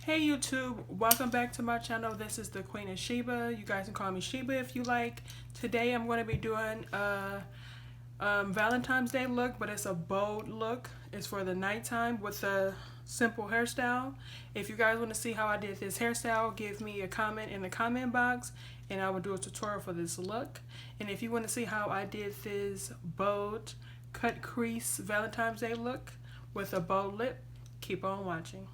Hey YouTube, welcome back to my channel. This is the Queen of Sheba. You guys can call me Sheba if you like. Today I'm going to be doing a Valentine's Day look, but it's a bold look. It's for the nighttime with a simple hairstyle. If you guys want to see how I did this hairstyle, give me a comment in the comment box and I will do a tutorial for this look. And if you want to see how I did this bold cut crease Valentine's Day look with a bold lip, keep on watching.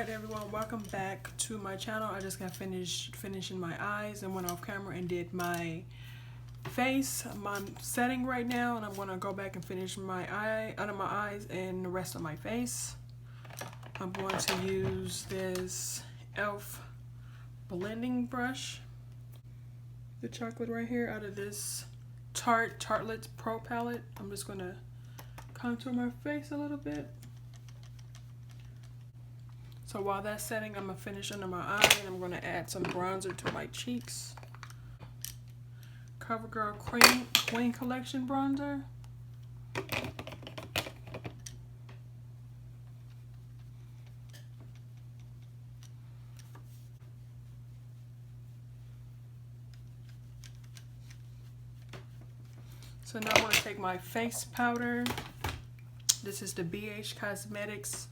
Alright everyone, welcome back to my channel. I just got finished finishing my eyes and went off camera and did my face. I'm setting right now and I'm going to go back and finish my eye under my eyes and the rest of my face. I'm going to use this e.l.f. blending brush, the chocolate right here, out of this Tarteist Pro palette. I'm just going to contour my face a little bit. So while that's setting, I'm going to finish under my eye and I'm going to add some bronzer to my cheeks. CoverGirl Queen Collection bronzer. So now I'm going to take my face powder. This is the BH Cosmetics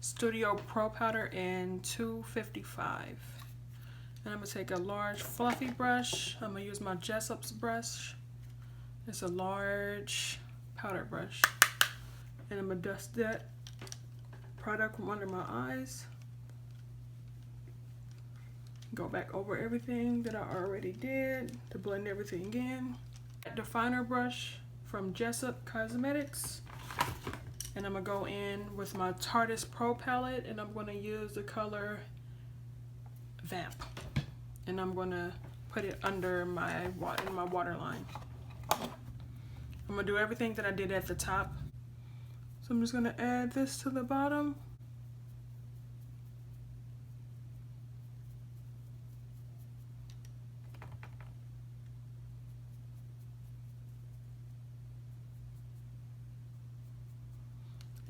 Studio Pro Powder in 255. And I'm going to take a large fluffy brush. I'm going to use my Jessup's brush. It's a large powder brush. And I'm going to dust that product from under my eyes. Go back over everything that I already did to blend everything in. Definer brush from Jessup Cosmetics. And I'm going to go in with my Tarteist Pro palette and I'm going to use the color Vamp. And I'm going to put it under my waterline. I'm going to do everything that I did at the top. So I'm just going to add this to the bottom.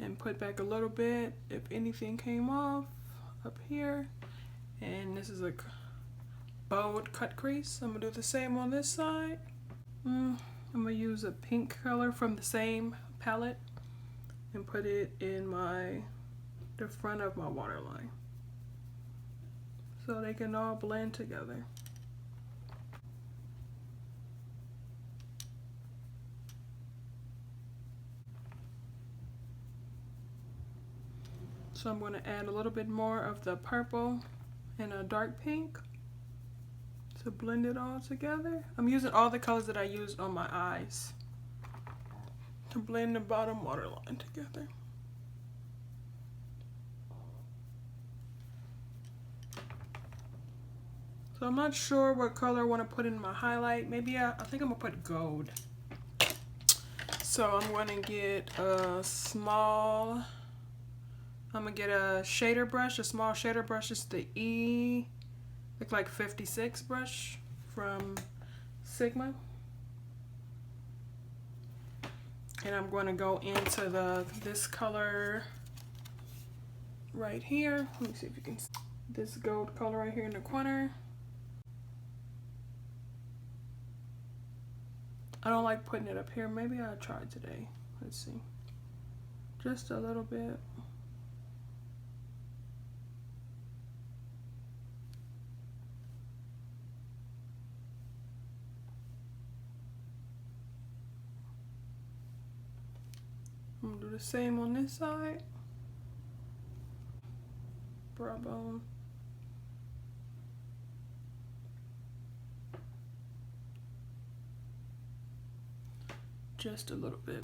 And put back a little bit if anything came off up here. And this is a bold cut crease. I'm gonna do the same on this side. I'm gonna use a pink color from the same palette and put it in the front of my waterline so they can all blend together. So I'm going to add a little bit more of the purple and a dark pink to blend it all together. I'm using all the colors that I used on my eyes to blend the bottom waterline together. So I'm not sure what color I want to put in my highlight. Maybe I think I'm going to put gold. So I'm going to get a small... I'm gonna get a shader brush, a small shader brush. It's the look like 56 brush from Sigma. And I'm going to go into this color right here. Let me see if you can see this gold color right here in the corner. I don't like putting it up here. Maybe I'll try today. Let's see. Just a little bit. I'm gonna do the same on this side. Brow bone. Just a little bit.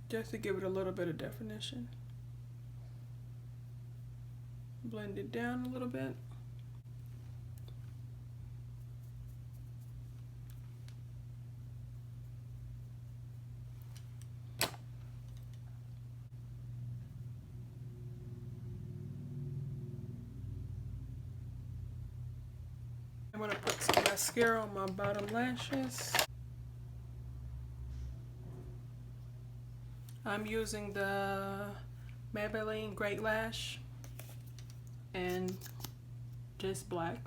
Just to give it a little bit of definition. Blend it down a little bit. I'm going to put some mascara on my bottom lashes. I'm using the Maybelline Great Lash and just black.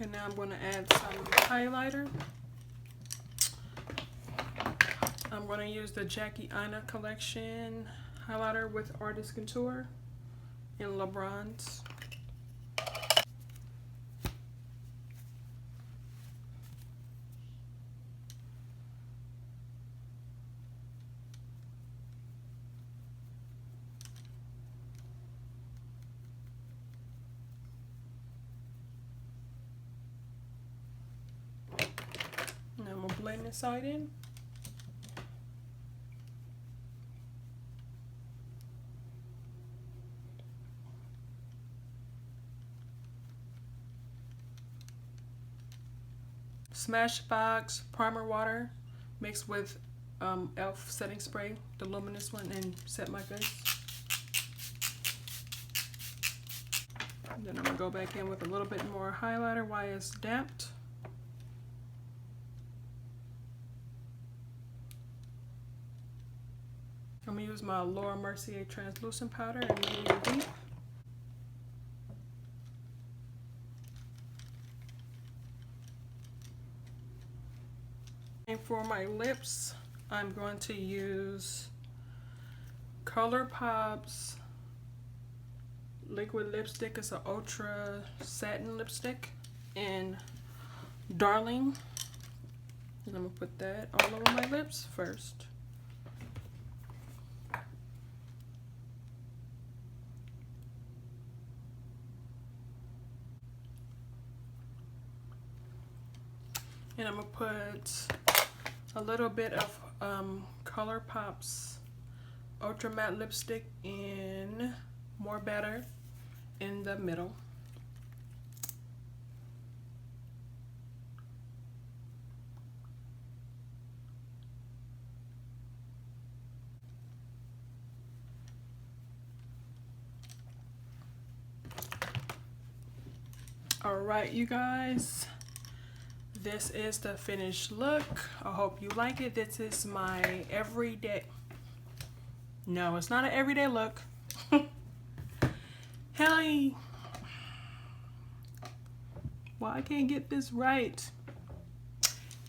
Okay, now I'm going to add some highlighter. going to use the Jackie Aina collection highlighter with Artist Contour in Le Bronze. And I'm going to blend this side in. Smashbox primer water mixed with e.l.f. setting spray, the luminous one, and set my face. And then I'm going to go back in with a little bit more highlighter while it's damped. I'm going to use my Laura Mercier translucent powder and medium deep. And for my lips, I'm going to use ColourPop's liquid lipstick. It's an ultra satin lipstick in Darling. And I'm going to put that all over my lips first. And I'm going to put a little bit of ColourPop's Ultra Matte Lipstick in More Better in the middle. Alright, you guys. This is the finished look. I hope you like it. This is my everyday. No, it's not an everyday look. Hey. Well, I can't get this right.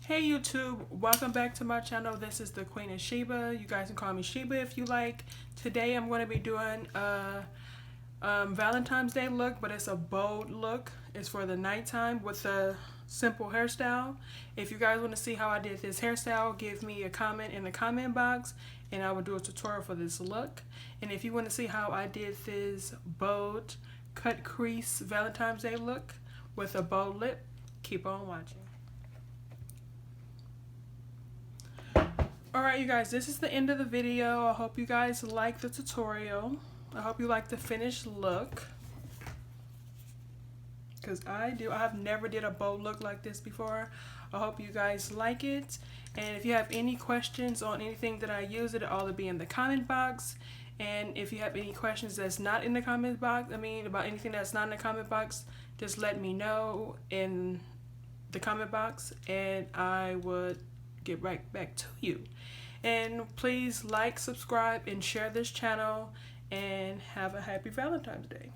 Hey YouTube, welcome back to my channel. This is the Queen of Sheba. You guys can call me Sheba if you like. Today I'm going to be doing a Valentine's Day look, but it's a bold look. It's for the nighttime with a simple hairstyle. If you guys want to see how I did this hairstyle, give me a comment in the comment box and I will do a tutorial for this look. And if you want to see how I did this bold cut crease Valentine's Day look with a bold lip, keep on watching. Alright you guys, this is the end of the video. I hope you guys like the tutorial. I hope you like the finished look. Because I do. I've never did a bold look like this before. I hope you guys like it. And if you have any questions on anything that I use, it'll all be in the comment box. And if you have any questions that's not in the comment box, about anything that's not in the comment box, just let me know in the comment box and I would get right back to you. And please like, subscribe, and share this channel. And have a happy Valentine's Day.